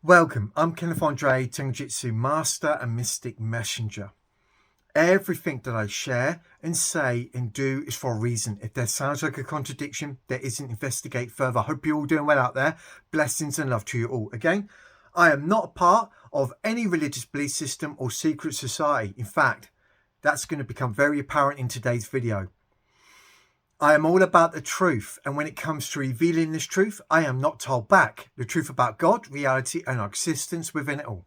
Welcome, I'm Kenneth Andre, Tenjitsu Master and Mystic Messenger. Everything that I share and say and do is for a reason. If there sounds like a contradiction, there isn't. Investigate further. Hope you're all doing well out there. Blessings and love to you all. Again, I am not a part of any religious belief system or secret society. In fact, that's going to become very apparent in today's video. I am all about the truth, and when it comes to revealing this truth, I am not told back. The truth about God, reality, and our existence within it all.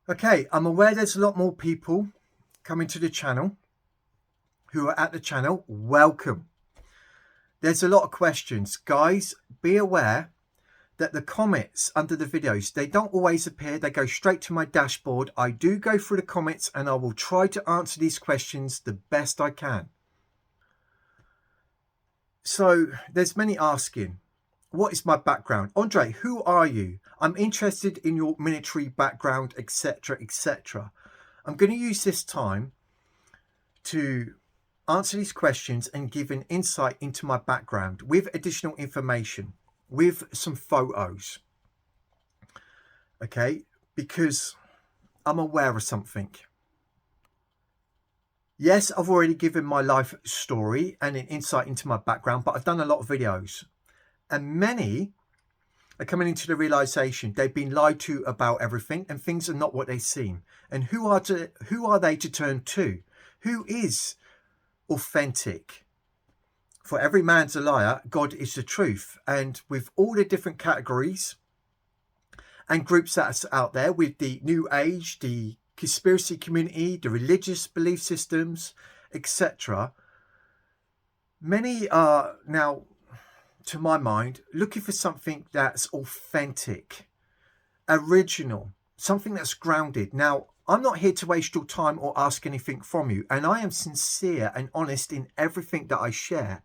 Okay, I'm aware there's a lot more people coming to the channel who are at the channel. Welcome. There's a lot of questions. Guys, be aware that the comments under the videos, they don't always appear. They go straight to my dashboard. I do go through the comments and I will try to answer these questions the best I can. So there's many asking, what is my background? Andre, who are you? I'm interested in your military background, etc., etc. I'm going to use this time to answer these questions and give an insight into my background with additional information, with some photos. Okay, because I'm aware of something. Yes, I've already given my life story and an insight into my background, but I've done a lot of videos. And many are coming into the realization they've been lied to about everything and things are not what they seem. And who are they to turn to? Who is authentic? For every man's a liar, God is the truth. And with all the different categories and groups that's out there, with the New Age, the conspiracy community, the religious belief systems, etc., many are now, to my mind, looking for something that's authentic, original, something that's grounded. Now, I'm not here to waste your time or ask anything from you, and I am sincere and honest in everything that I share.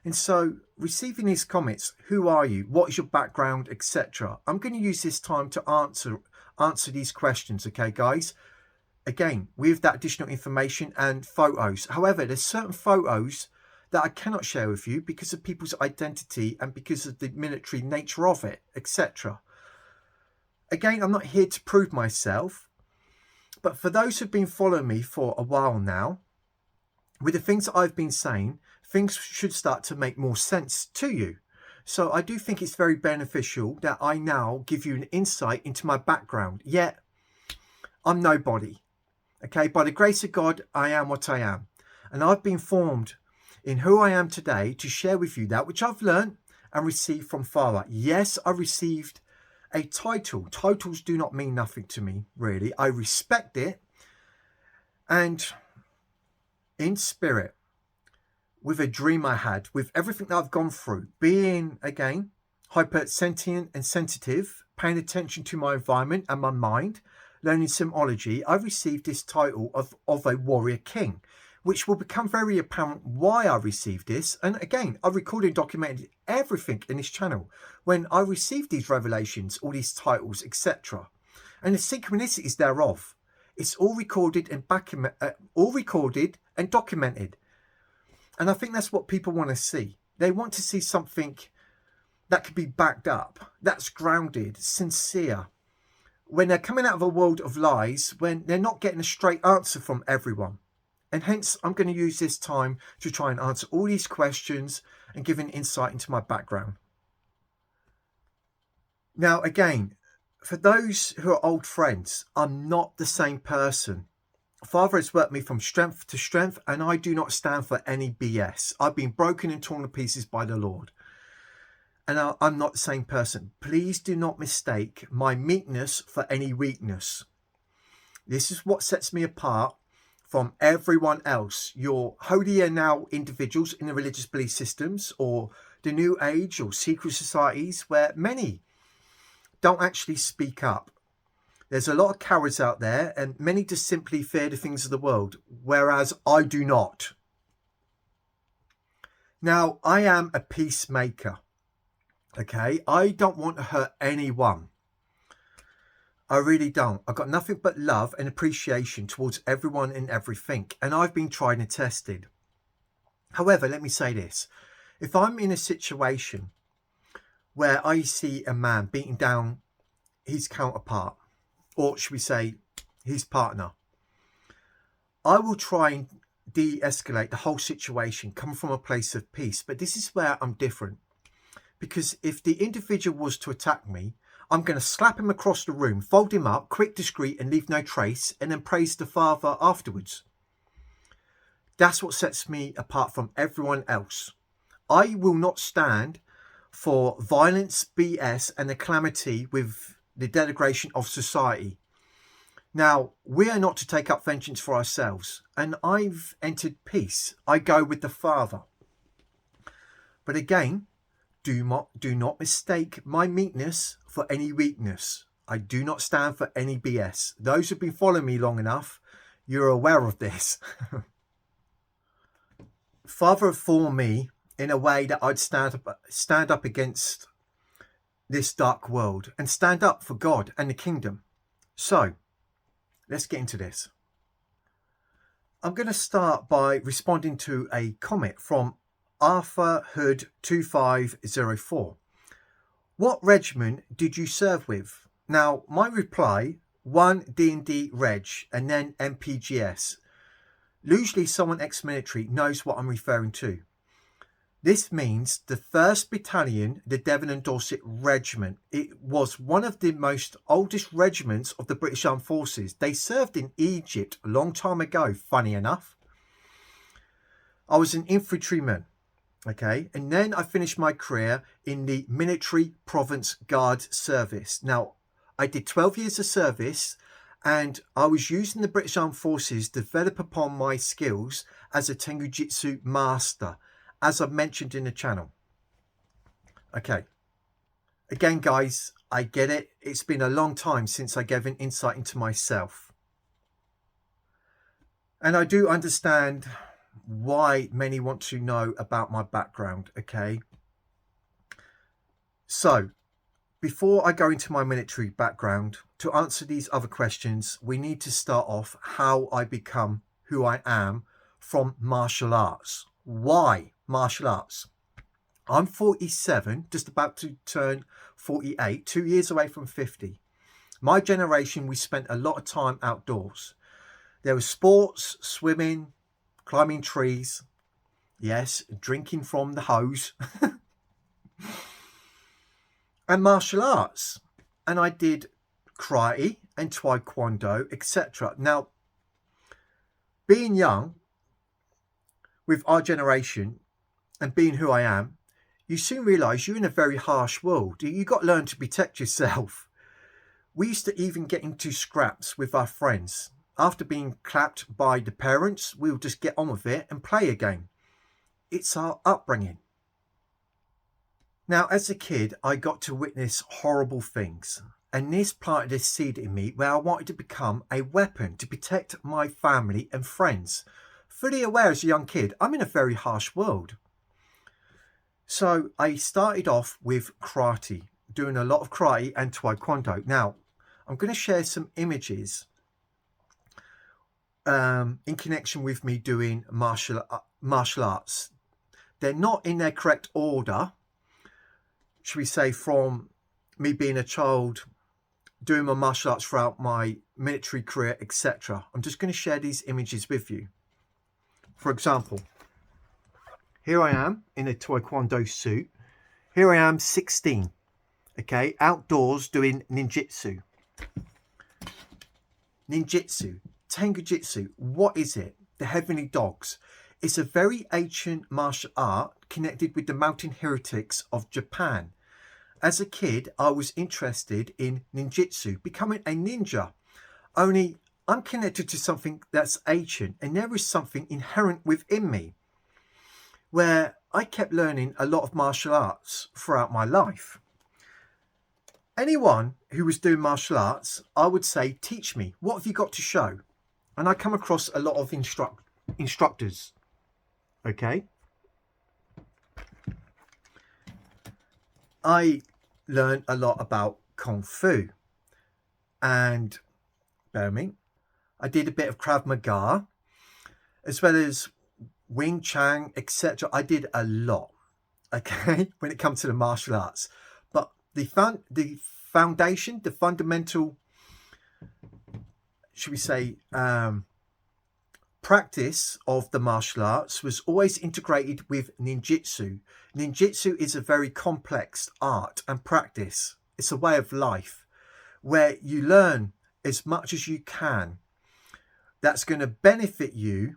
And so, receiving these comments, who are you? What is your background, etc.? I'm going to use this time to answer these questions, okay, guys? Again, with that additional information and photos. However, there's certain photos that I cannot share with you because of people's identity and because of the military nature of it, etc. Again, I'm not here to prove myself, but for those who've been following me for a while now, with the things that I've been saying, things should start to make more sense to you. So I do think it's very beneficial that I now give you an insight into my background. Yet, I'm nobody. Okay, by the grace of God, I am what I am. And I've been formed in who I am today to share with you that which I've learned and received from Father. Yes, I received a title. Titles do not mean nothing to me, really. I respect it. And in spirit, with a dream I had, with everything that I've gone through, being, again, hypersentient and sensitive, paying attention to my environment and my mind, learning symbology, I received this title of a warrior king, which will become very apparent why I received this. And again, I recorded and documented everything in this channel when I received these revelations, all these titles, etc. And the synchronicities thereof. It's all recorded and documented. And I think that's what people want to see. They want to see something that can be backed up, that's grounded, sincere. When they're coming out of a world of lies, when they're not getting a straight answer from everyone. And hence, I'm going to use this time to try and answer all these questions and give an insight into my background. Now, again, for those who are old friends, I'm not the same person. Father has worked me from strength to strength, and I do not stand for any BS. I've been broken and torn to pieces by the Lord. And I'm not the same person. Please do not mistake my meekness for any weakness. This is what sets me apart from everyone else. Your holier now individuals in the religious belief systems or the New Age or secret societies where many don't actually speak up. There's a lot of cowards out there and many just simply fear the things of the world, whereas I do not. Now, I am a peacemaker. Okay, I don't want to hurt anyone. I really don't. I've got nothing but love and appreciation towards everyone and everything. And I've been tried and tested. However, let me say this. If I'm in a situation where I see a man beating down his counterpart, or should we say his partner, I will try and de-escalate the whole situation, come from a place of peace. But this is where I'm different, because if the individual was to attack me, I'm going to slap him across the room, fold him up, quick, discreet, and leave no trace, and then praise the Father afterwards. That's what sets me apart from everyone else. I will not stand for violence, BS, and the calamity with the denigration of society. Now, we are not to take up vengeance for ourselves, and I've entered peace. I go with the Father. But again, do not mistake my meekness for any weakness. I do not stand for any BS. Those who've been following me long enough, you're aware of this. Father formed me in a way that I'd stand up against this dark world and stand up for God and the kingdom. So, let's get into this. I'm going to start by responding to a comment from Arthur Hood 2504. What regiment did you serve with? Now, my reply, 1 D&D Reg and then MPGS. Usually someone ex-military knows what I'm referring to. This means the 1st Battalion, the Devon and Dorset Regiment. It was one of the most oldest regiments of the British Armed Forces. They served in Egypt a long time ago, funny enough. I was an infantryman, okay? And then I finished my career in the Military Province Guard Service. Now, I did 12 years of service, and I was using the British Armed Forces to develop upon my skills as a Tengu Jitsu master, as I've mentioned in the channel. Okay. Again, guys, I get it. It's been a long time since I gave an insight into myself. And I do understand why many want to know about my background, okay? So, before I go into my military background, to answer these other questions, we need to start off how I become who I am from martial arts. Why martial arts? I'm 47, just about to turn 48, 2 years away from 50. My generation, we spent a lot of time outdoors. There was sports, swimming, climbing trees, yes, drinking from the hose, and martial arts. And I did karate and taekwondo, etc. Now, being young, with our generation, and being who I am, you soon realise you're in a very harsh world. You've got to learn to protect yourself. We used to even get into scraps with our friends. After being clapped by the parents, we'll just get on with it and play again. It's our upbringing. Now, as a kid, I got to witness horrible things. And this planted a seed in me where I wanted to become a weapon to protect my family and friends. Fully aware as a young kid, I'm in a very harsh world. So I started off with karate, doing a lot of karate and taekwondo. Now, I'm going to share some images in connection with me doing martial arts. They're not in their correct order, should we say, from me being a child, doing my martial arts throughout my military career, etc. I'm just going to share these images with you. For example, here I am in a taekwondo suit. Here I am 16, okay, outdoors doing ninjutsu. Ninjutsu, Tengu Jitsu, what is it? The Heavenly Dogs. It's a very ancient martial art connected with the mountain heretics of Japan. As a kid, I was interested in ninjutsu, becoming a ninja. Only I'm connected to something that's ancient, and there is something inherent within me where I kept learning a lot of martial arts throughout my life. Anyone who was doing martial arts, I would say, teach me. What have you got to show? And I come across a lot of instructors. Okay. I learned a lot about Kung Fu. And, bear me, I did a bit of Krav Maga, as well as Wing Chun, etc. I did a lot, okay, when it comes to the martial arts. the foundation, the fundamental, should we say, practice of the martial arts was always integrated with ninjutsu. Ninjutsu is a very complex art and practice. It's a way of life where you learn as much as you can that's going to benefit you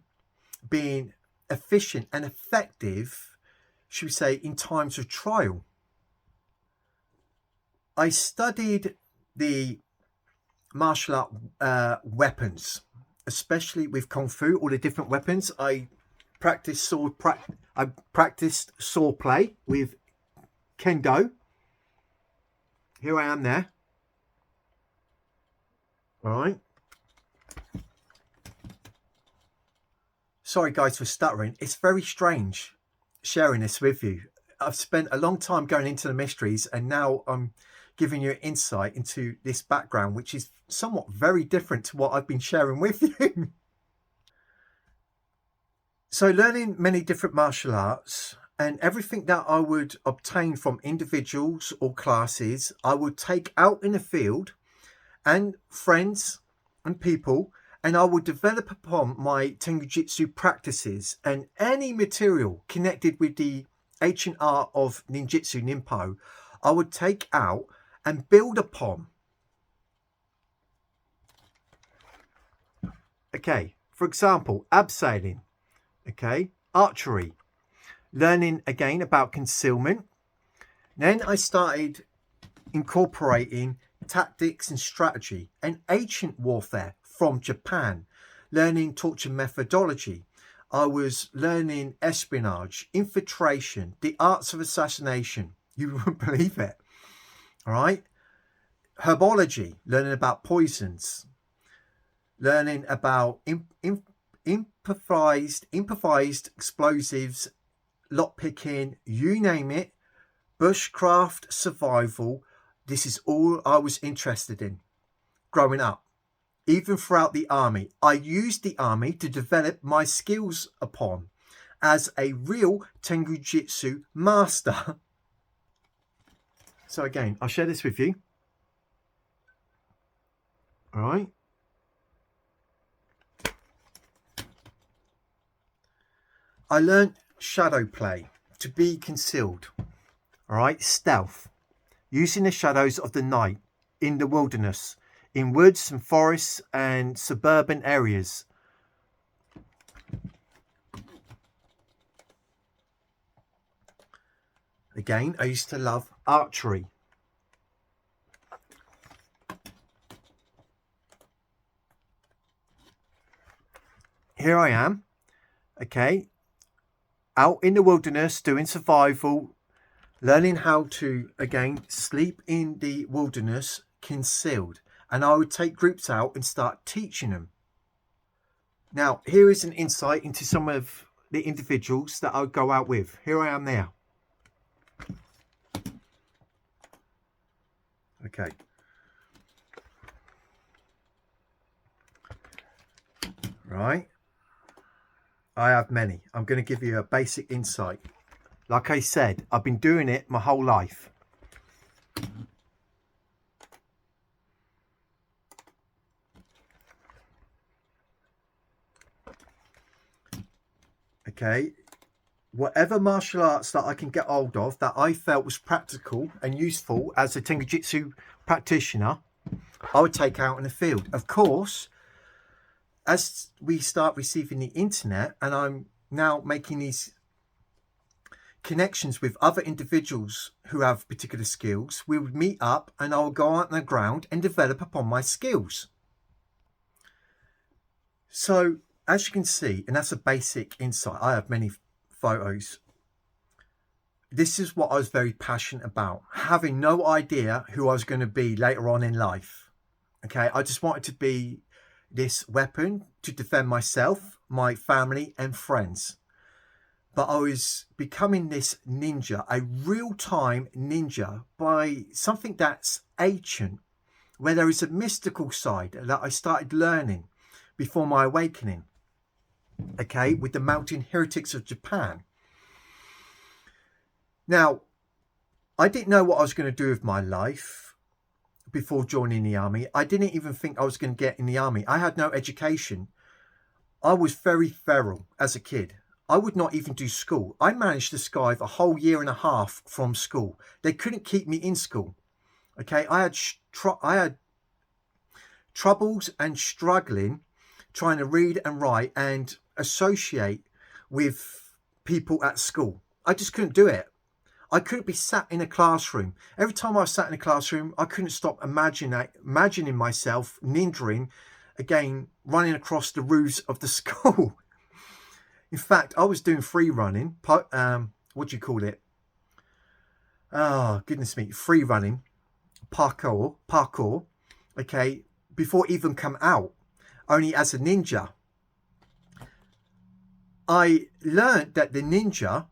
being efficient and effective, should we say, in times of trial. I studied the martial art weapons, especially with Kung Fu, all the different weapons. I practiced sword play with Kendo. Here I am there. All right. Sorry guys for stuttering. It's very strange sharing this with you. I've spent a long time going into the mysteries, and now I'm giving you an insight into this background, which is somewhat very different to what I've been sharing with you. So learning many different martial arts, and everything that I would obtain from individuals or classes, I would take out in the field and friends and people, and I would develop upon my Tenjutsu practices and any material connected with the ancient art of ninjutsu ninpo, I would take out and build upon. Okay, for example, abseiling, okay, archery, learning again about concealment. Then I started incorporating tactics and strategy and ancient warfare from Japan, learning torture methodology. I was learning espionage, infiltration, the arts of assassination. You wouldn't believe it. All right. Herbology, learning about poisons, learning about improvised explosives, lockpicking, you name it, bushcraft, survival. This is all I was interested in growing up. Even throughout the army, I used the army to develop my skills upon as a real Tenjutsu master. So again, I'll share this with you. All right. I learned shadow play, to be concealed. All right. Stealth, using the shadows of the night in the wilderness, in woods and forests and suburban areas. Again, I used to love archery. Here I am, okay, out in the wilderness doing survival, learning how to, again, sleep in the wilderness concealed. And I would take groups out and start teaching them. Now, here is an insight into some of the individuals that I would go out with. Here I am there. Okay. Right. I have many. I'm going to give you a basic insight. Like I said, I've been doing it my whole life. Okay, whatever martial arts that I can get hold of that I felt was practical and useful as a Tenjutsu practitioner, I would take out in the field. Of course, as we start receiving the internet, and I'm now making these connections with other individuals who have particular skills, we would meet up and I would go out on the ground and develop upon my skills. So as you can see, and that's a basic insight, I have many photos. This is what I was very passionate about, having no idea who I was going to be later on in life. Okay, I just wanted to be this weapon to defend myself, my family and friends. But I was becoming this ninja, a real-time ninja, by something that's ancient, where there is a mystical side that I started learning before my awakening. Okay, with the mountain heretics of Japan. Now, I didn't know what I was going to do with my life before joining the army. I didn't even think I was going to get in the army. I had no education. I was very feral as a kid. I would not even do school. I managed to skive a whole year and a half from school. They couldn't keep me in school. Okay, I had troubles and struggling trying to read and write and associate with people at school. I just couldn't do it. I couldn't be sat in a classroom. Every time I was sat in a classroom, I couldn't stop imagining myself ninjaing, again, running across the roofs of the school. In fact, I was doing free running. What do you call it? Oh, goodness me. Free running. Parkour. Okay. Before even come out. Only as a ninja. I learned that the ninja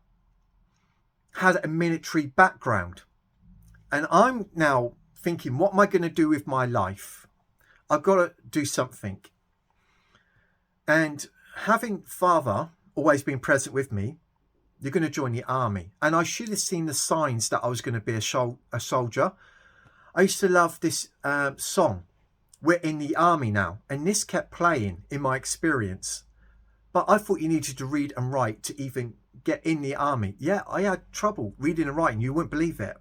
had a military background. And I'm now thinking, what am I going to do with my life? I've got to do something. And having father always been present with me, you're going to join the army. And I should have seen the signs that I was going to be a soldier. I used to love this song, We're in the Army Now. And this kept playing in my experience. But I thought you needed to read and write to even get in the army. Yeah, I had trouble reading and writing. You wouldn't believe it.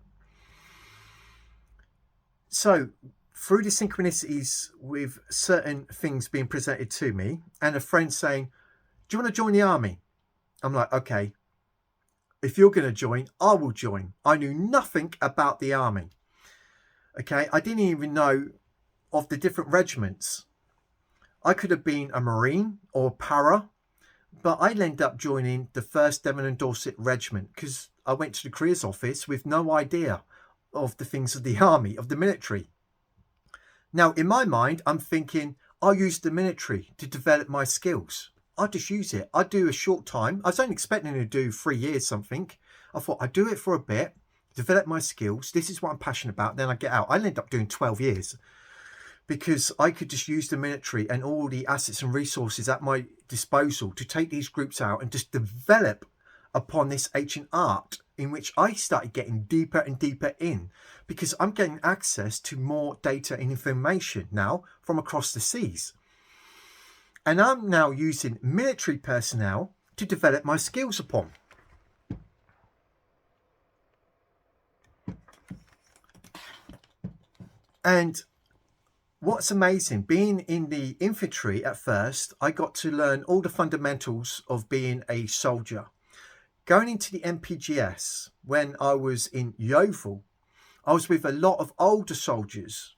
So through the synchronicities with certain things being presented to me and a friend saying, do you want to join the army? I'm like, okay, if you're going to join, I will join. I knew nothing about the army. Okay, I didn't even know of the different regiments. I could have been a Marine or para, but I ended up joining the 1st Devon and Dorset Regiment because I went to the careers office with no idea of the things of the army, of the military. Now, in my mind, I'm thinking, I'll use the military to develop my skills. I'll just use it. I'd do a short time. I was only expecting to do 3 years something. I thought I'd do it for a bit, develop my skills. This is what I'm passionate about. Then I get out. I ended up doing 12 years because I could just use the military and all the assets and resources at my disposal to take these groups out and just develop upon this ancient art in which I started getting deeper and deeper in because I'm getting access to more data and information now from across the seas. And I'm now using military personnel to develop my skills upon. And what's amazing, being in the infantry at first, I got to learn all the fundamentals of being a soldier. Going into the MPGS, when I was in Yeovil, I was with a lot of older soldiers.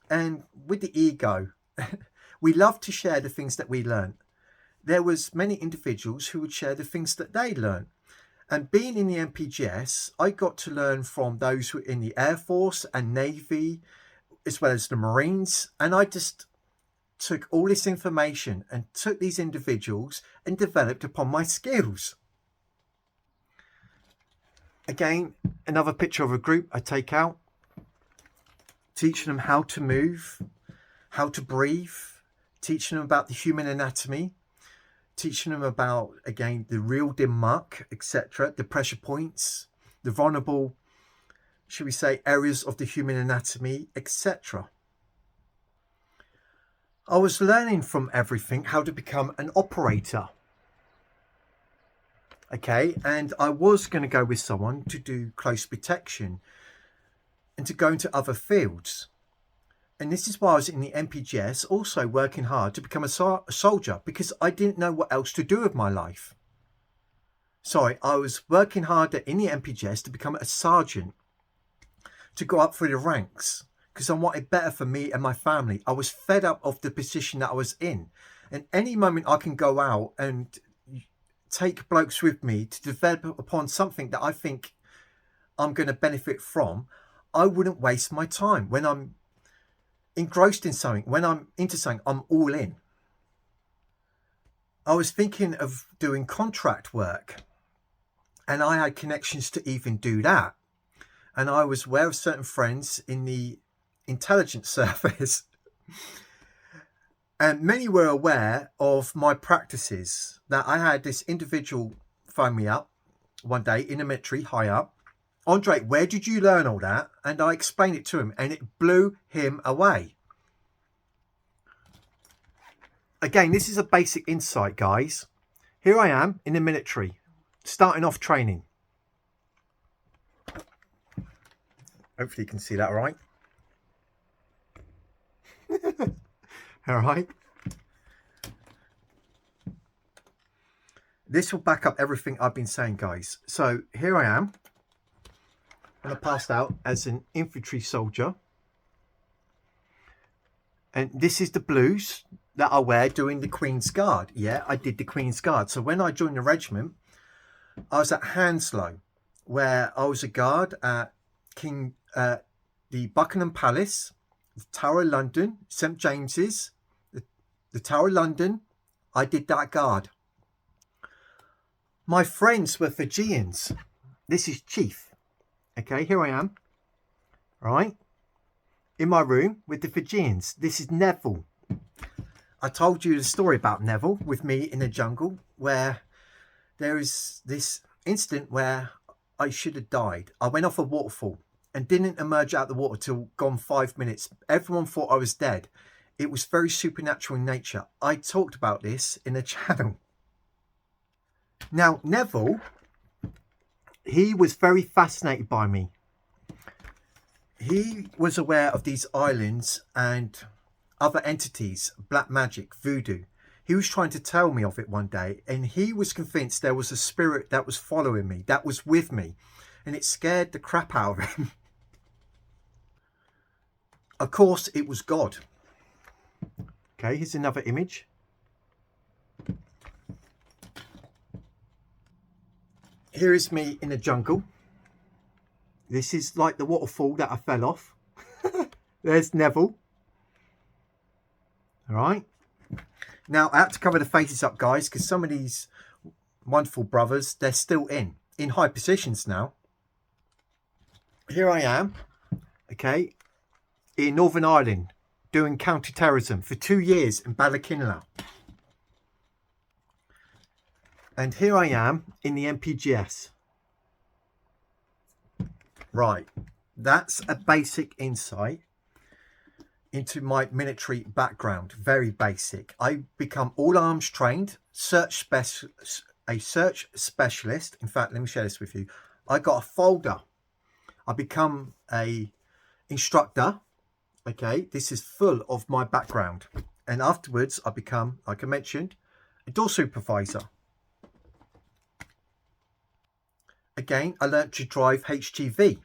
And with the ego, we love to share the things that we learned. There was many individuals who would share the things that they learned. And being in the MPGS, I got to learn from those who were in the Air Force and Navy, as well as the Marines. And I just took all this information and took these individuals and developed upon my skills. Again, another picture of a group I take out, teaching them how to move, how to breathe, teaching them about the human anatomy, teaching them about, again, the real dim muck, etc., the pressure points, the vulnerable, should we say, areas of the human anatomy, etc. I was learning from everything how to become an operator. Okay, and I was going to go with someone to do close protection and to go into other fields. And this is why I was in the MPGS, also working hard to become a soldier, because I didn't know what else to do with my life. Sorry, I was working harder in the MPGS to become a sergeant, to go up through the ranks, because I wanted better for me and my family. I was fed up of the position that I was in. And any moment I can go out and take blokes with me to develop upon something that I think I'm going to benefit from, I wouldn't waste my time. When I'm engrossed in something, when I'm into something, I'm all in. I was thinking of doing contract work, and I had connections to even do that. And I was aware of certain friends in the intelligence service. And many were aware of my practices, that I had this individual phone me up one day in the military, high up, Andre, where did you learn all that? And I explained it to him, and it blew him away. Again, this is a basic insight, guys. Here I am in the military, starting off training. Hopefully you can see that all right. All right. This will back up everything I've been saying, guys. So here I am. And I passed out as an infantry soldier. And this is the blues that I wear doing the Queen's Guard. Yeah, I did the Queen's Guard. So when I joined the regiment, I was at Hounslow, where I was a guard at the Buckingham Palace, the Tower of London, St James's, the Tower of London. I did that guard. My friends were Fijians. This is Chief. Okay, here I am. Right? In my room with the Fijians. This is Neville. I told you the story about Neville with me in the jungle, where there is this incident where I should have died. I went off a waterfall and didn't emerge out of the water till gone 5 minutes. Everyone thought I was dead. It was very supernatural in nature. I talked about this in the channel. Now, Neville, he was very fascinated by me. He was aware of these islands and other entities, black magic, voodoo. He was trying to tell me of it one day, and he was convinced there was a spirit that was following me, that was with me, and it scared the crap out of him. Of course, it was God. Okay, here's another image. Here is me in the jungle. This is like the waterfall that I fell off. There's Neville. All right. Now, I have to cover the faces up, guys, because some of these wonderful brothers, they're still in high positions now. Here I am, okay, in Northern Ireland, doing counter-terrorism for 2 years in Ballackinla. And here I am in the MPGS. Right, that's a basic insight into my military background. Very basic. I become all arms trained, a search specialist. In fact, let me share this with you. I got a folder. I become a instructor. Okay, this is full of my background. And afterwards, I become, like I mentioned, a door supervisor. Again, I learned to drive HGV.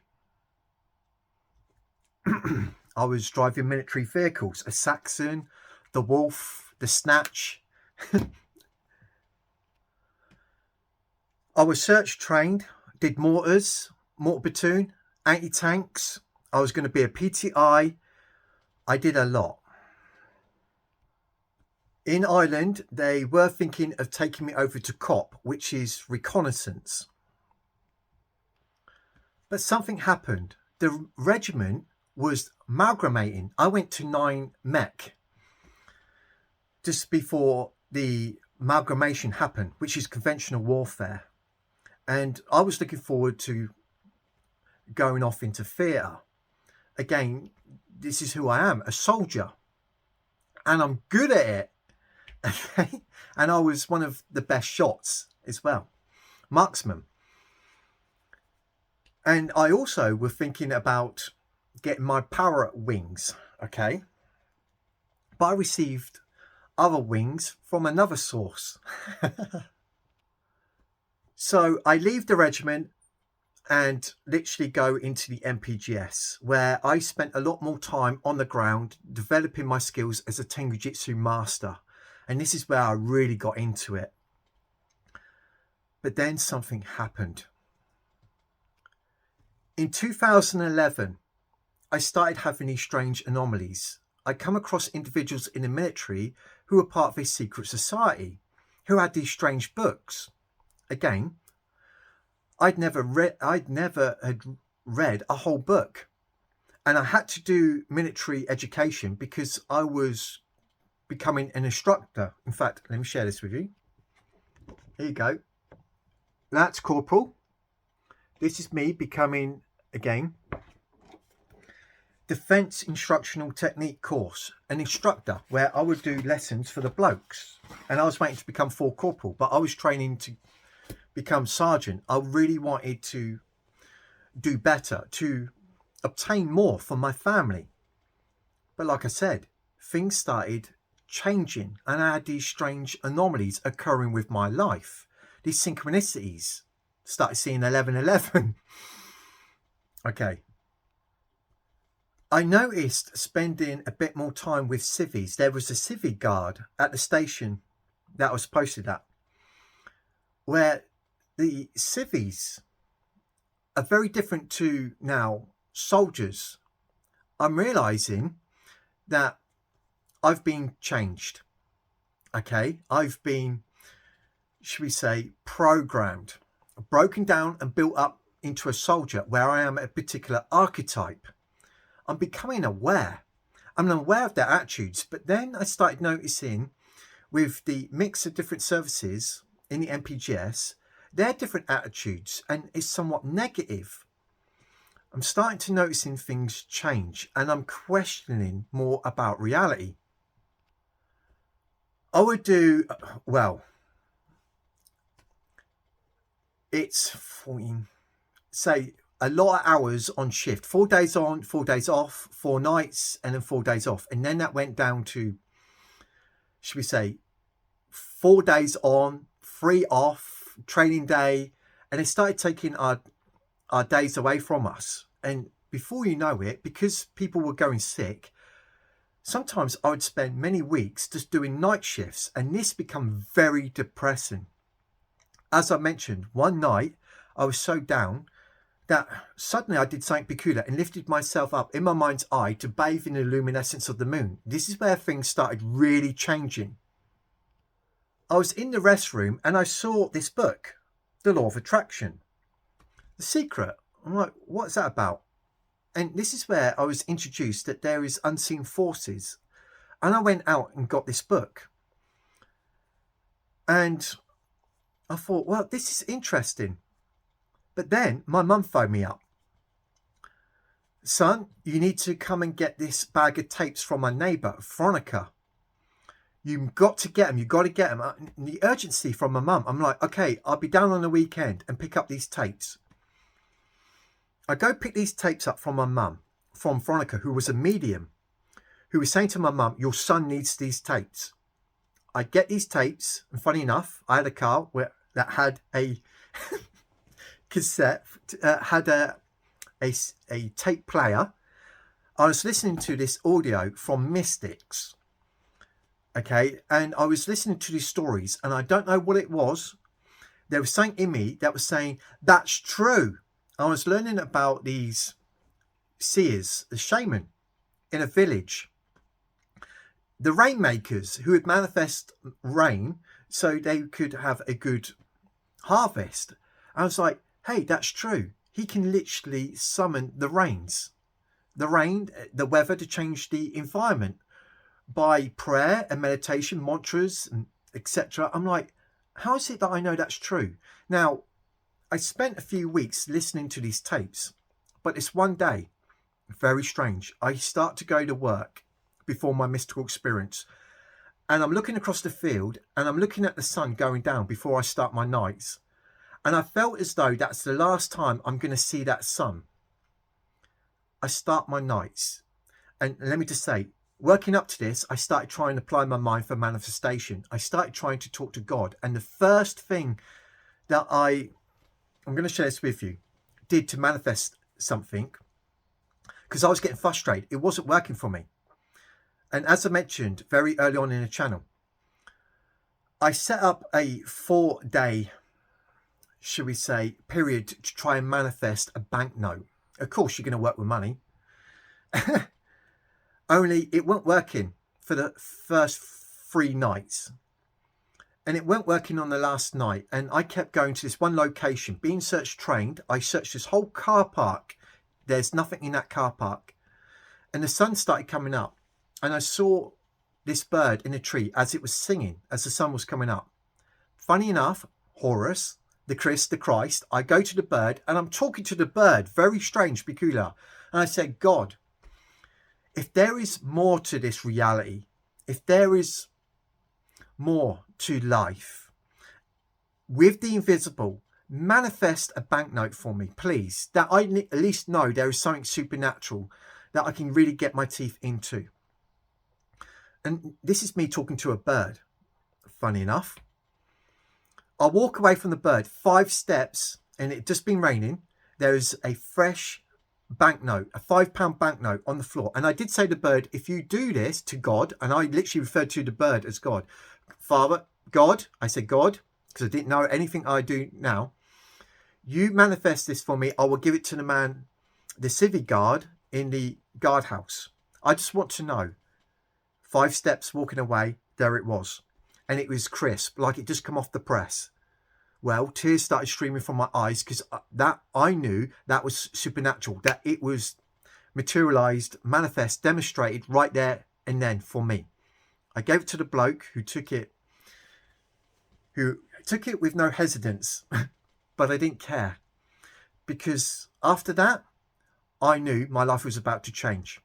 I was driving military vehicles, a Saxon, the Wolf, the Snatch. I was search trained, did mortars, mortar platoon, anti-tanks. I was going to be a PTI. I did a lot. In Ireland, they were thinking of taking me over to COP, which is reconnaissance. But something happened. The regiment was amalgamating. I went to 9 Mech just before the amalgamation happened, which is conventional warfare. And I was looking forward to going off into theatre. Again, this is who I am, a soldier. And I'm good at it. Okay? And I was one of the best shots as well. Marksman. And I also was thinking about getting my parrot wings, okay? But I received other wings from another source. So I leave the regiment and literally go into the MPGS, where I spent a lot more time on the ground developing my skills as a Tengu Jitsu master. And this is where I really got into it. But then something happened. In 2011, I started having these strange anomalies. I come across individuals in the military who were part of a secret society, who had these strange books. Again, I'd never had read a whole book. And I had to do military education because I was becoming an instructor. In fact, let me share this with you. Here you go. That's Corporal. This is me becoming, again, Defence Instructional Technique course, an instructor where I would do lessons for the blokes. And I was waiting to become 4 Corporal, but I was training to become Sergeant. I really wanted to do better, to obtain more for my family. But like I said, things started changing and I had these strange anomalies occurring with my life. These synchronicities. Started seeing 1111. Okay. I noticed spending a bit more time with civvies. There was a civvy guard at the station that I was posted at, where the civvies are very different to now soldiers. I'm realizing that I've been changed. Okay, I've been, should we say, programmed, broken down and built up into a soldier where I am a particular archetype. I'm becoming aware. I'm aware of their attitudes, but then I started noticing with the mix of different services in the MPGS, their different attitudes, and it's somewhat negative. I'm starting to noticing things change and I'm questioning more about reality. I would do, well, it's 14, say, a lot of hours on shift, 4 days on, 4 days off, 4 nights, and then 4 days off. And then that went down to, should we say, 4 days on, 3 off, training day. And they started taking our days away from us. And before you know it, because people were going sick, sometimes I would spend many weeks just doing night shifts. And this became very depressing. As I mentioned, one night I was so down that suddenly I did something peculiar and lifted myself up in my mind's eye to bathe in the luminescence of the moon. This is where things started really changing. I was in the restroom and I saw this book, The Law of Attraction, The Secret. I'm like, what's that about? And this is where I was introduced that there is unseen forces. And I went out and got this book. And I thought, well, this is interesting. But then my mum phoned me up. Son, you need to come and get this bag of tapes from my neighbour, Veronica. You've got to get them. You've got to get them. The urgency from my mum. I'm like, okay, I'll be down on the weekend and pick up these tapes. I go pick these tapes up from my mum, from Veronica, who was a medium, who was saying to my mum, your son needs these tapes. I get these tapes, and funny enough, I had a car that had a cassette, had a tape player. I was listening to this audio from Mystics, okay, and I was listening to these stories, and I don't know what it was. There was something in me that was saying, that's true. I was learning about these seers, the shaman in a village, the rainmakers who would manifest rain so they could have a good harvest. I was like, hey, that's true. He can literally summon the rains, the rain, the weather to change the environment by prayer and meditation, mantras, and etc. I'm like, how is it that I know that's true? Now, I spent a few weeks listening to these tapes, but it's one day, very strange. I start to go to work before my mystical experience, and I'm looking across the field and I'm looking at the sun going down before I start my nights. And I felt as though that's the last time I'm going to see that sun. I start my nights. And let me just say, working up to this, I started trying to apply my mind for manifestation. I started trying to talk to God. And the first thing that I'm going to share this with you, did to manifest something, because I was getting frustrated. It wasn't working for me. And as I mentioned very early on in the channel, I set up a 4-day, should we say, period to try and manifest a banknote. Of course, you're going to work with money. Only it weren't working for the first 3 nights. And it weren't working on the last night. And I kept going to this one location, being search trained. I searched this whole car park. There's nothing in that car park. And the sun started coming up. And I saw this bird in a tree as it was singing, as the sun was coming up. Funny enough, Horus, the Christ, I go to the bird and I'm talking to the bird, very strange, peculiar. And I said, God, if there is more to this reality, if there is more to life, with the invisible, manifest a banknote for me, please, that I at least know there is something supernatural that I can really get my teeth into. And this is me talking to a bird, funny enough. I walk away from the bird 5 steps, and it just been raining. There is a fresh banknote, a £5 banknote on the floor. And I did say to the bird, if you do this to God, and I literally referred to the bird as God, Father, God, I said God, because I didn't know anything I do now. You manifest this for me, I will give it to the man, the civic guard in the guardhouse. I just want to know. 5 steps walking away, there it was. And it was crisp, like it just come off the press. Well, tears started streaming from my eyes because that I knew that was supernatural, that it was materialized, manifest, demonstrated right there and then for me. I gave it to the bloke who took it with no hesitance, but I didn't care, because after that, I knew my life was about to change.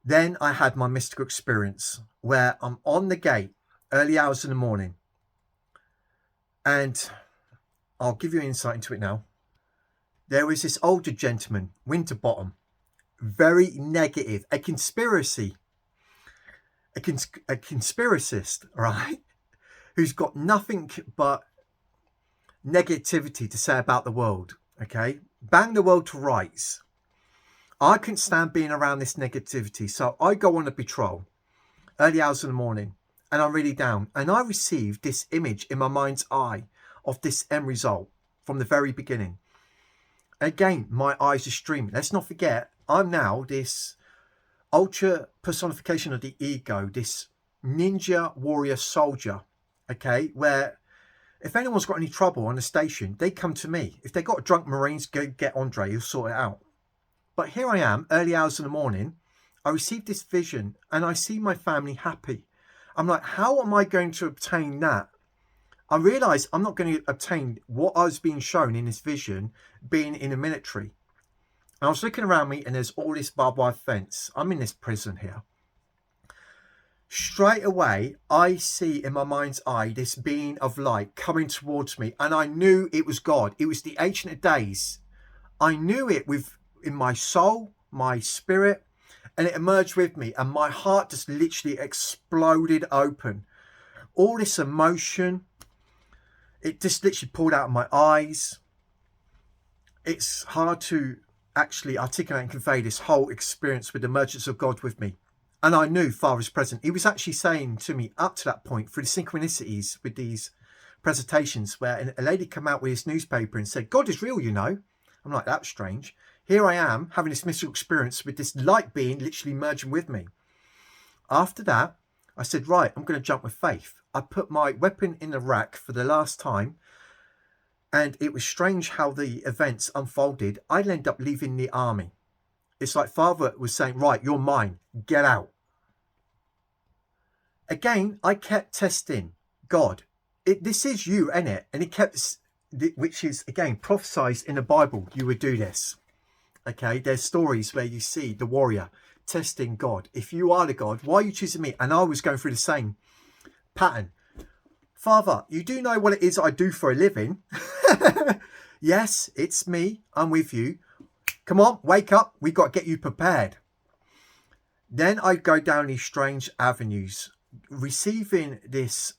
Then I had my mystical experience where I'm on the gate, early hours in the morning, and I'll give you insight into it now. There was this older gentleman, Winterbottom, very negative, a conspiracist, right? Who's got nothing but negativity to say about the world, okay? Bang the world to rights. I couldn't stand being around this negativity, so I go on a patrol, early hours in the morning, and I'm really down. And I received this image in my mind's eye of this end result from the very beginning. Again, my eyes are streaming. Let's not forget, I'm now this ultra personification of the ego, this ninja warrior soldier, okay, where if anyone's got any trouble on the station, they come to me. If they got drunk Marines, go get Andre, he'll sort it out. But here I am, early hours in the morning, I received this vision and I see my family happy. I'm like, how am I going to obtain that? I realised I'm not going to obtain what I was being shown in this vision, being in the military. And I was looking around me and there's all this barbed wire fence. I'm in this prison here. Straight away, I see in my mind's eye this being of light coming towards me. And I knew it was God. It was the Ancient of Days. I knew it in my soul, my spirit, and it emerged with me. And my heart just literally exploded open. All this emotion, it just literally poured out of my eyes. It's hard to actually articulate and convey this whole experience with the emergence of God with me. And I knew Father was present. He was actually saying to me up to that point, through the synchronicities with these presentations, where a lady came out with this newspaper and said, God is real, you know. I'm like, that's strange. Here I am having this mystical experience with this light being literally merging with me. After that, I said, right, I'm going to jump with faith. I put my weapon in the rack for the last time. And it was strange how the events unfolded. I'd end up leaving the army. It's like Father was saying, right, you're mine, get out. Again, I kept testing God. This is you, ain't it? And he kept, which is, again, prophesied in the Bible, you would do this. Okay, there's stories where you see the warrior testing God. If you are the God, why are you choosing me? And I was going through the same pattern. Father, you do know what it is I do for a living. Yes, it's me. I'm with you. Come on, wake up. We've got to get you prepared. Then I go down these strange avenues, receiving this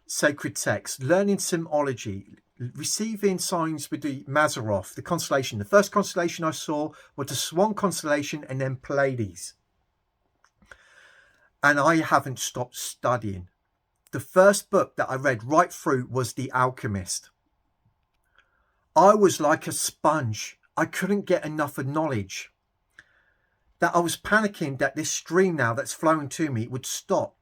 sacred text, learning symbology, receiving signs with the Mazzaroth, the constellation. The first constellation I saw was the Swan constellation and then Pleiades. And I haven't stopped studying. The first book that I read right through was The Alchemist. I was like a sponge. I couldn't get enough of knowledge. That I was panicking that this stream now that's flowing to me would stop.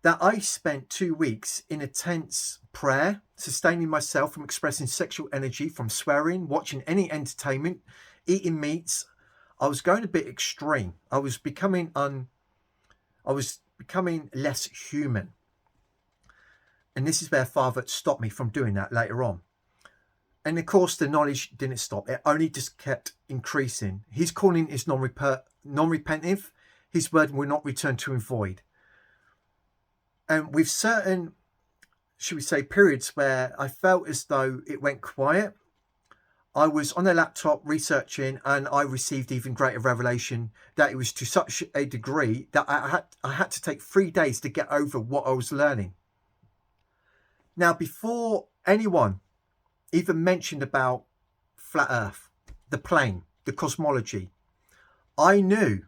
That I spent 2 weeks in intense prayer, sustaining myself from expressing sexual energy, from swearing, watching any entertainment, eating meats. I was going a bit extreme. I was becoming less human. And this is where Father stopped me from doing that later on. And of course, the knowledge didn't stop. It only just kept increasing. His calling is non-repentive. His word will not return to him void. And with certain, should we say, periods where I felt as though it went quiet, I was on a laptop researching, and I received even greater revelation that it was to such a degree that I had to take 3 days to get over what I was learning. Now, before anyone even mentioned about flat earth, the plane, the cosmology, I knew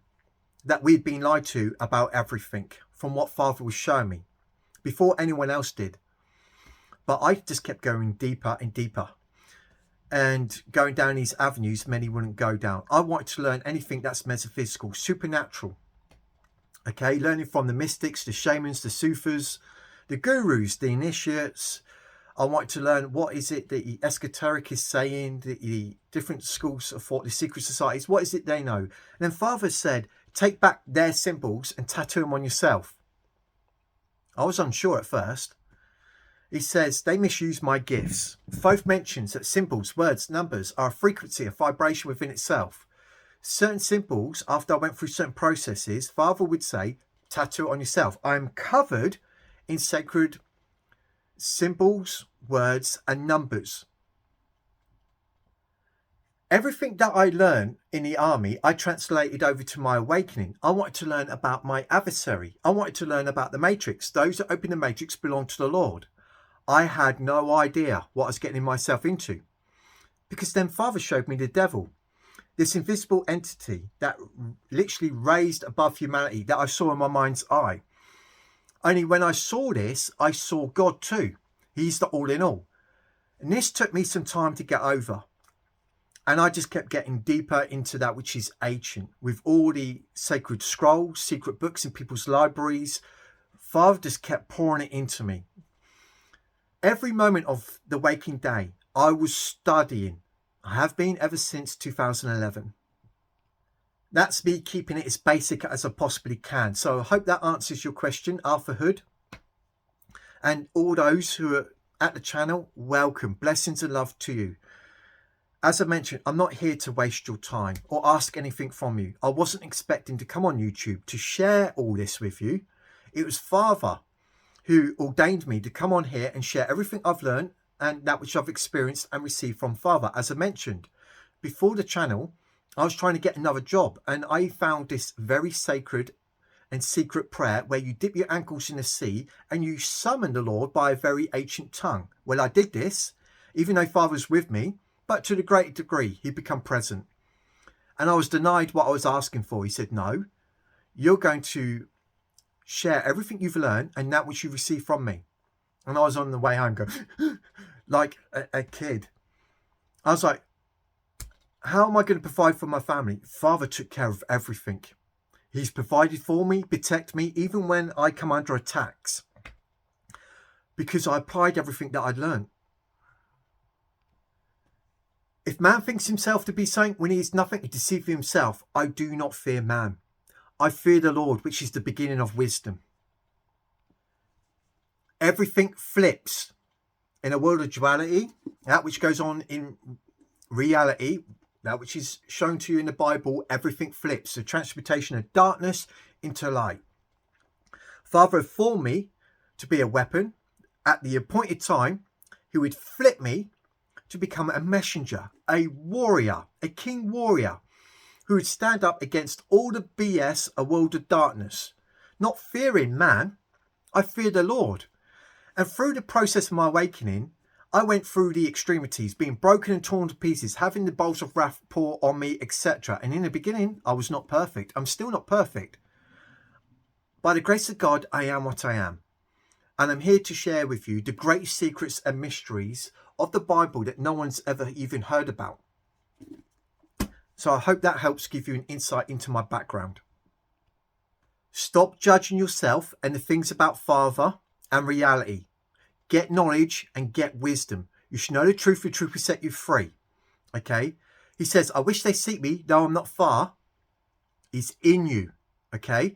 that we'd been lied to about everything from what Father was showing me before anyone else did. But I just kept going deeper and deeper and going down these avenues many wouldn't go down. I wanted to learn anything that's metaphysical, supernatural. Okay, learning from the mystics, the shamans, the Sufis, the gurus, the initiates. I wanted to learn what is it that the esoteric is saying, the different schools of thought, the secret societies, what is it they know? And then Father said, take back their symbols and tattoo them on yourself. I was unsure at first. He says, they misuse my gifts. Thoth mentions that symbols, words, numbers are a frequency, a vibration within itself. Certain symbols, after I went through certain processes, Father would say, tattoo it on yourself. I am covered in sacred symbols, words, and numbers. Everything that I learned in the army, I translated over to my awakening. I wanted to learn about my adversary. I wanted to learn about the matrix. Those that open the matrix belong to the Lord. I had no idea what I was getting myself into, because then Father showed me the devil, this invisible entity that literally raised above humanity that I saw in my mind's eye. Only when I saw this, I saw God too. He's the all in all. And this took me some time to get over. And I just kept getting deeper into that which is ancient, with all the sacred scrolls, secret books in people's libraries. Father just kept pouring it into me. Every moment of the waking day, I was studying. I have been ever since 2011. That's me keeping it as basic as I possibly can. So I hope that answers your question, Arthur Hood. And all those who are at the channel, welcome. Blessings and love to you. As I mentioned, I'm not here to waste your time or ask anything from you. I wasn't expecting to come on YouTube to share all this with you. It was Father who ordained me to come on here and share everything I've learned and that which I've experienced and received from Father. As I mentioned, before the channel, I was trying to get another job, and I found this very sacred and secret prayer where you dip your ankles in the sea and you summon the Lord by a very ancient tongue. Well, I did this, even though Father was with me, but to the great degree, he'd become present. And I was denied what I was asking for. He said, no, you're going to share everything you've learned and that which you received from me. And I was on the way home going, like a kid. I was like, how am I going to provide for my family? Father took care of everything. He's provided for me, protect me, even when I come under attacks. Because I applied everything that I'd learned. If man thinks himself to be something when he is nothing, he deceives himself. I do not fear man. I fear the Lord, which is the beginning of wisdom. Everything flips in a world of duality. That which goes on in reality, that which is shown to you in the Bible, everything flips. The transmutation of darkness into light. Father had formed me to be a weapon. At the appointed time, he would flip me to become a messenger, a warrior, a king warrior, who would stand up against all the BS, a world of darkness. Not fearing man, I fear the Lord. And through the process of my awakening, I went through the extremities, being broken and torn to pieces, having the bowls of wrath pour on me, etc. And in the beginning, I was not perfect. I'm still not perfect. By the grace of God, I am what I am. And I'm here to share with you the great secrets and mysteries of the Bible that no one's ever even heard about. So I hope that helps give you an insight into my background. Stop judging yourself and the things about Father and reality. Get knowledge and get wisdom. You should know the truth will set you free. Okay? He says, I wish they seek me, though I'm not far. He's in you. Okay?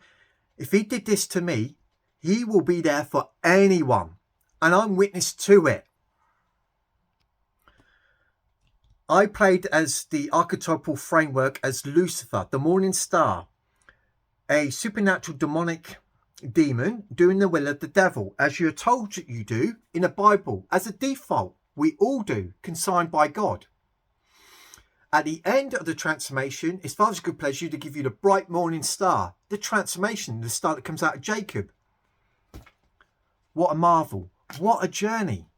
If he did this to me, he will be there for anyone. and I'm witness to it. I played as the archetypal framework as Lucifer, the morning star, a supernatural demonic demon doing the will of the devil, as you're told you do in the Bible. As a default, we all do, consigned by God. At the end of the transformation, it's Father's good pleasure to give you the bright morning star, the transformation, the star that comes out of Jacob. What a marvel. What a journey.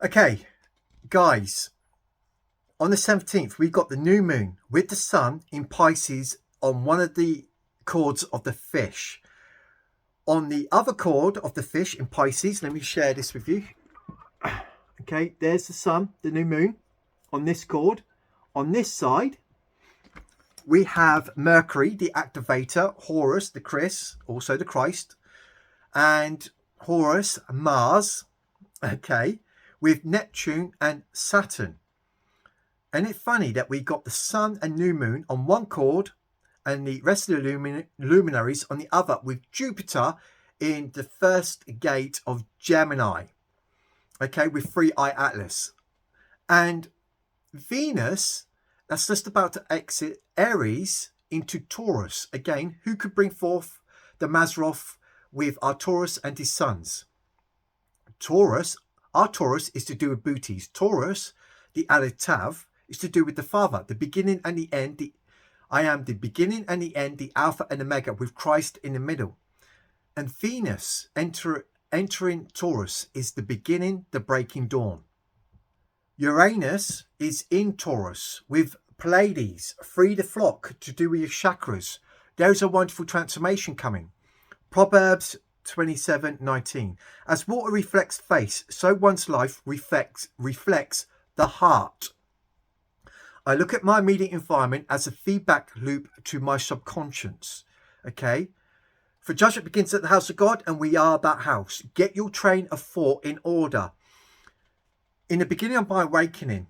Okay, guys, on the 17th, we got the new moon with the sun in Pisces on one of the chords of the fish. On the other chord of the fish in Pisces, let me share this with you. Okay, there's the sun, the new moon on this chord. On this side, we have Mercury, the activator, Horus, the Chris, also the Christ, and Horus, Mars, okay, with Neptune and Saturn. And it's funny that we got the sun and new moon on one chord and the rest of the luminaries on the other, with Jupiter in the first gate of Gemini, okay, with 3i Atlas. And Venus, that's just about to exit Aries into Taurus. Again, who could bring forth the Mazzaroth with our Taurus and his sons? Taurus, our Taurus is to do with booties. Taurus, the Aleph Tav, is to do with the Father, the beginning and the end, I am the beginning and the end, the Alpha and Omega, with Christ in the middle. And Venus entering Taurus is the beginning, the breaking dawn. Uranus is in Taurus with Pleiades, free the flock, to do with your chakras. There's a wonderful transformation coming. Proverbs 27:19. As water reflects face, so one's life reflects the heart. I look at my immediate environment as a feedback loop to my subconscious. Okay? For judgment begins at the house of God, and we are that house. Get your train of thought in order. In the beginning of my awakening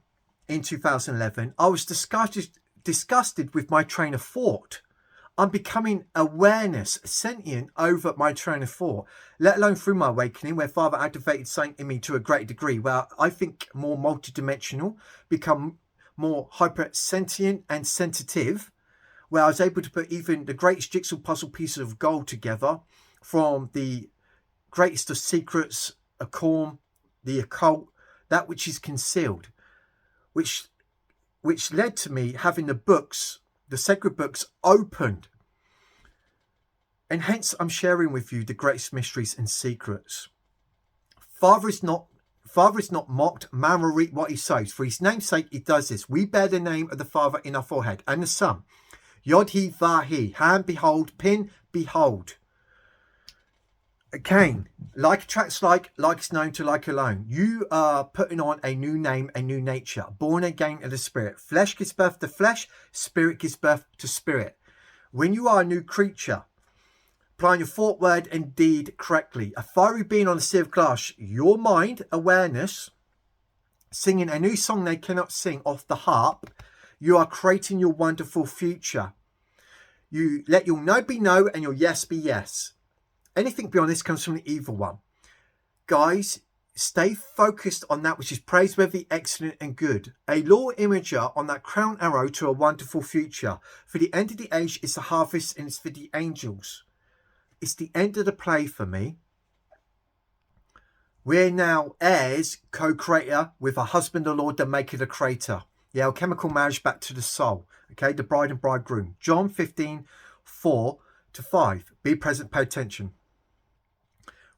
in 2011, I was disgusted with my train of thought. I'm becoming awareness, sentient over my train of thought, let alone through my awakening, where Father activated something in me to a great degree, where I think more multidimensional, become more hyper-sentient and sensitive, where I was able to put even the greatest jigsaw puzzle pieces of gold together, from the greatest of secrets, Akorn, the occult, that which is concealed, which led to me having the books, the sacred books, opened. And hence I'm sharing with you the greatest mysteries and secrets. Father is not mocked, man will reap what he sows. For his name's sake he does this. We bear the name of the Father in our forehead, and the Son. Yod he va he. Hand behold, pin behold. Again, like attracts like is known to like alone. You are putting on a new name, a new nature, born again of the Spirit. Flesh gives birth to flesh, spirit gives birth to spirit. When you are a new creature, applying your thought, word and deed correctly, a fiery being on a sea of glass, your mind, awareness, singing a new song they cannot sing off the harp, you are creating your wonderful future. You let your no be no and your yes be yes. Anything beyond this comes from the evil one. Guys, stay focused on that which is praiseworthy, excellent and good. A law imager on that crown arrow to a wonderful future. For the end of the age is the harvest, and it's for the angels. It's the end of the play for me. We're now heirs, co-creator with a husband, the Lord, the maker, the creator. The alchemical marriage back to the soul. Okay, the bride and bridegroom. John 15:4-5. Be present, pay attention.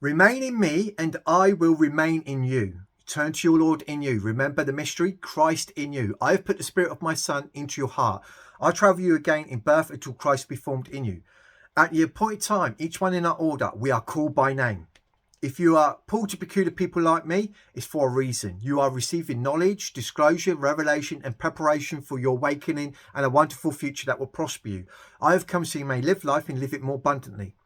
Remain in me and I will remain in you. Turn to your Lord in you. Remember the mystery, Christ in you. I have put the spirit of my Son into your heart. I travel you again in birth until Christ be formed in you. At the appointed time, each one in our order, we are called by name. If you are pulled to peculiar people like me, it's for a reason. You are receiving knowledge, disclosure, revelation, and preparation for your awakening and a wonderful future that will prosper you. I have come so you may live life and live it more abundantly.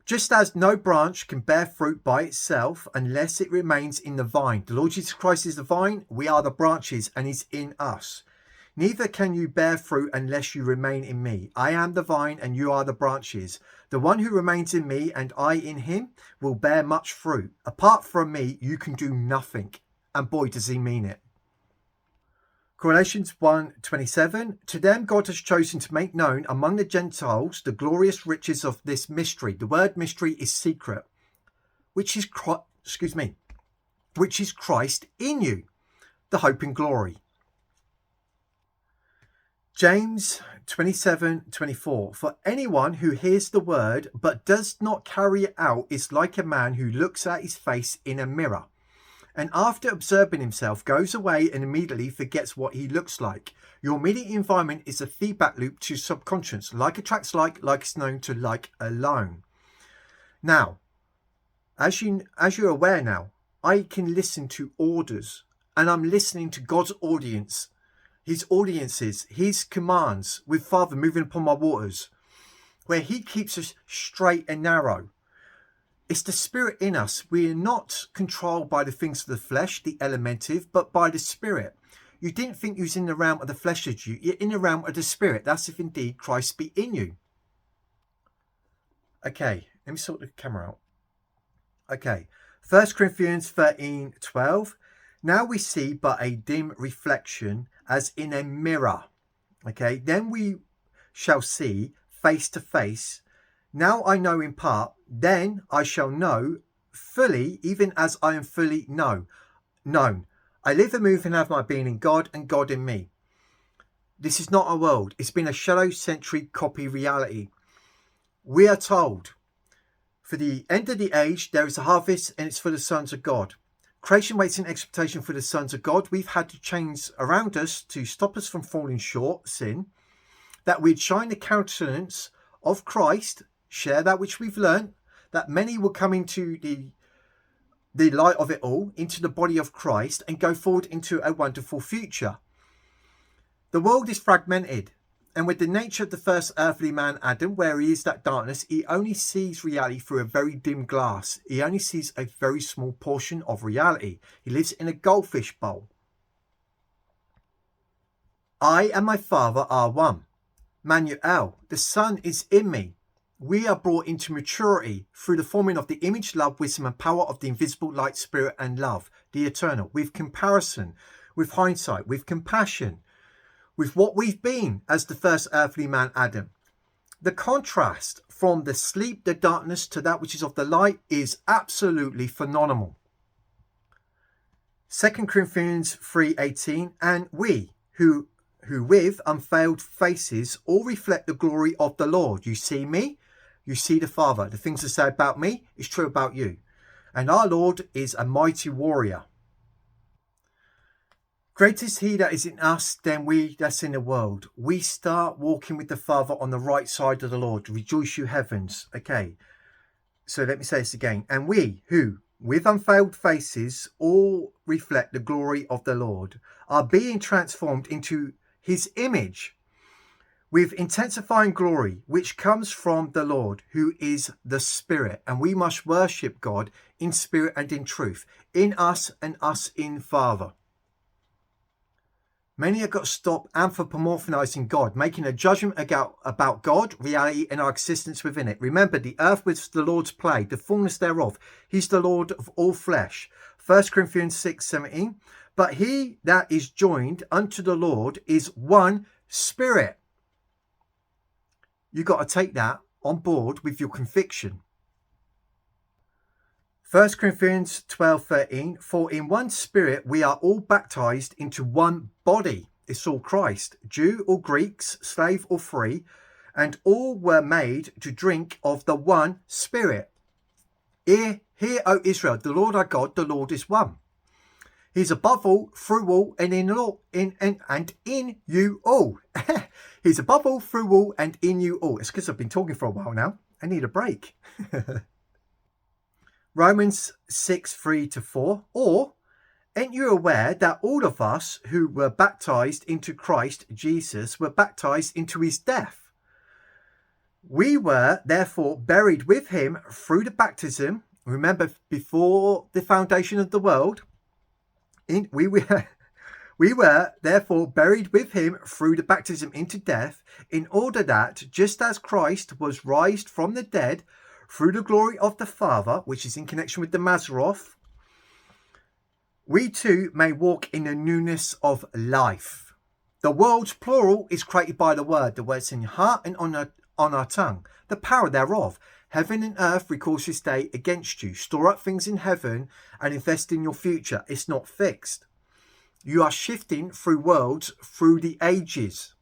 Just as no branch can bear fruit by itself unless it remains in the vine. The Lord Jesus Christ is the vine, we are the branches, and He's in us. Neither can you bear fruit unless you remain in me. I am the vine and you are the branches. The one who remains in me and I in him will bear much fruit. Apart from me, you can do nothing. And boy, does he mean it. Galatians 1:27. To them God has chosen to make known among the Gentiles the glorious riches of this mystery. The word mystery is secret, which is Christ in you, the hope and glory. James 27:24. For anyone who hears the word but does not carry it out is like a man who looks at his face in a mirror, and after observing himself goes away and immediately forgets what he looks like. Your immediate environment is a feedback loop to subconscious. Like attracts like is known to like alone. Now, as you're aware now, I can listen to orders, and I'm listening to God's audience, his audiences, his commands with Father moving upon my waters, where he keeps us straight and narrow. It's the spirit in us. We are not controlled by the things of the flesh, the elementive, but by the spirit. You didn't think you was in the realm of the flesh, did you? You're in the realm of the spirit. That's if indeed Christ be in you. Okay, let me sort the camera out. Okay, 1 Corinthians 13:12. Now we see but a dim reflection as in a mirror. Okay, then we shall see face to face. Now I know in part, then I shall know fully, even as I am fully known. I live and move and have my being in God and God in me. This is not our world. It's been a shallow century copy reality. We are told, for the end of the age, there is a harvest and it's for the sons of God. Creation waits in expectation for the sons of God. We've had to change around us to stop us from falling short, sin, that we'd shine the countenance of Christ, share that which we've learned, that many will come into the light of it all, into the body of Christ, and go forward into a wonderful future. The world is fragmented, and with the nature of the first earthly man, Adam, where he is that darkness, he only sees reality through a very dim glass. He only sees a very small portion of reality. He lives in a goldfish bowl. I and my Father are one. Manuel, the Son is in me. We are brought into maturity through the forming of the image, love, wisdom, and power of the invisible light, spirit, and love, the eternal, with comparison, with hindsight, with compassion, with what we've been as the first earthly man, Adam. The contrast from the sleep, the darkness, to that which is of the light is absolutely phenomenal. 2 Corinthians 3:18, and we who with unveiled faces all reflect the glory of the Lord. You see me, you see the Father. The things I say about me is true about you. And our Lord is a mighty warrior. Greater is he that is in us than we that's in the world. We start walking with the Father on the right side of the Lord. Rejoice, you heavens. Okay, so let me say this again. And we who, with unveiled faces, all reflect the glory of the Lord, are being transformed into his image with intensifying glory, which comes from the Lord, who is the Spirit. And we must worship God in spirit and in truth, in us and us in Father. Many have got to stop anthropomorphizing God, making a judgment about God, reality, and our existence within it. Remember, the earth was the Lord's play, the fullness thereof. He's the Lord of all flesh. 1 Corinthians 6:17. But he that is joined unto the Lord is one spirit. You've got to take that on board with your conviction. 1 Corinthians 12:13, for in one spirit we are all baptized into one body. It's all Christ, Jew or Greeks, slave or free, and all were made to drink of the one spirit. Hear, O Israel, the Lord our God, the Lord is one. He's above all, through all, and in you all. He's above all, through all, and in you all. It's because I've been talking for a while now. I need a break. Romans 6:3-4. Or, ain't you aware that all of us who were baptized into Christ Jesus were baptized into his death? We were therefore buried with him through the baptism. Remember, before the foundation of the world, we We were therefore buried with him through the baptism into death, in order that, just as Christ was raised from the dead through the glory of the Father, which is in connection with the Mazzaroth, we too may walk in the newness of life. The world's plural is created by the word's in your heart and on our tongue, the power thereof. Heaven and earth records this day against you. Store up things in heaven and invest in your future. It's not fixed. You are shifting through worlds, through the ages.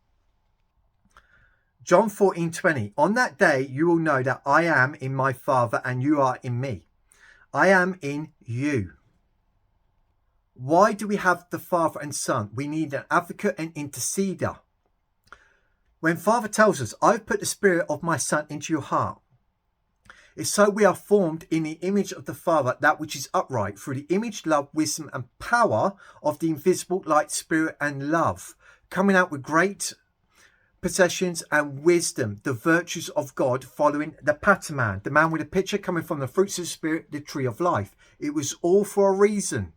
John 14:20. On that day you will know that I am in my Father and you are in me. I am in you. Why do we have the Father and Son? We need an advocate and interceder. When Father tells us, I've put the Spirit of my Son into your heart, it's so we are formed in the image of the Father, that which is upright, through the image, love, wisdom and power of the invisible light, spirit and love, coming out with great possessions and wisdom, the virtues of God, following the pattern, the man with a picture coming from the fruits of the Spirit, the tree of life. It was all for a reason.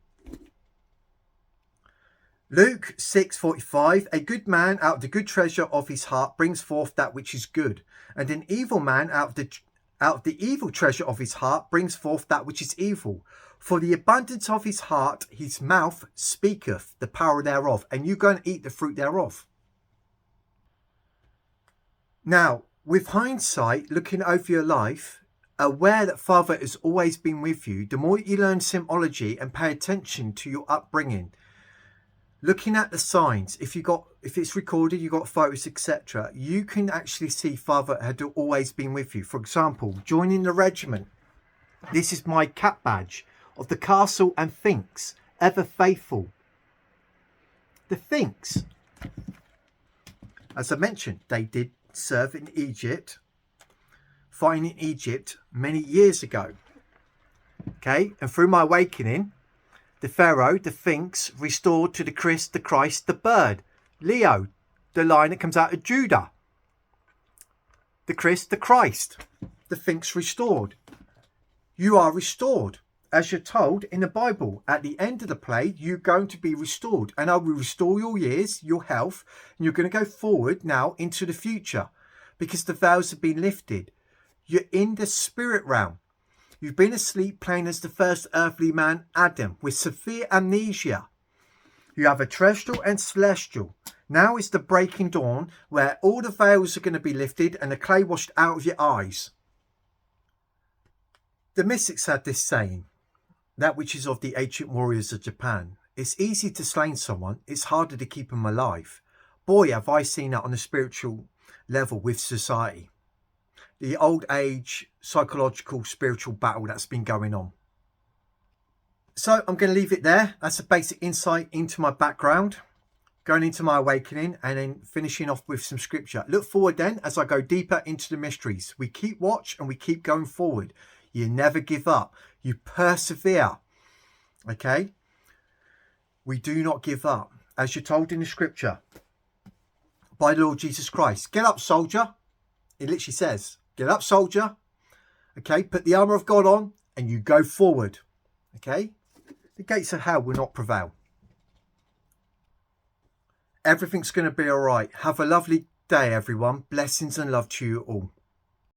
Luke 6:45, a good man out of the good treasure of his heart brings forth that which is good, and an evil man out of the evil treasure of his heart brings forth that which is evil. For the abundance of his heart, his mouth speaketh, the power thereof, and you go and eat the fruit thereof. Now, with hindsight, looking over your life, aware that Father has always been with you, the more you learn symbology and pay attention to your upbringing, looking at the signs, if it's recorded, you got photos, etc., you can actually see Father had always been with you. For example, joining the regiment. This is my cap badge of the Castle and Finks, ever faithful. The Finks, as I mentioned, they did serve in Egypt, fighting in Egypt many years ago. Okay, and through my awakening, the Pharaoh, the Finks, restored to the Christ, the bird. Leo, the lion that comes out of Judah. The Christ, the Finks restored. You are restored. As you're told in the Bible, at the end of the play, you're going to be restored. And I will restore your years, your health, and you're going to go forward now into the future. Because the veils have been lifted. You're in the spirit realm. You've been asleep playing as the first earthly man, Adam, with severe amnesia. You have a terrestrial and celestial. Now is the breaking dawn, where all the veils are going to be lifted and the clay washed out of your eyes. The mystics had this saying, that which is of the ancient warriors of Japan. It's easy to slay someone, it's harder to keep them alive. Boy, have I seen that on a spiritual level with society. The old age psychological spiritual battle that's been going on. So I'm going to leave it there. That's a basic insight into my background, going into my awakening, and then finishing off with some scripture. Look forward then as I go deeper into the mysteries. We keep watch and we keep going forward. You never give up. You persevere. Okay? We do not give up. As you're told in the scripture by the Lord Jesus Christ. Get up, soldier. It literally says, get up, soldier. Okay, put the armour of God on and you go forward. Okay, the gates of hell will not prevail. Everything's going to be all right. Have a lovely day, everyone. Blessings and love to you all.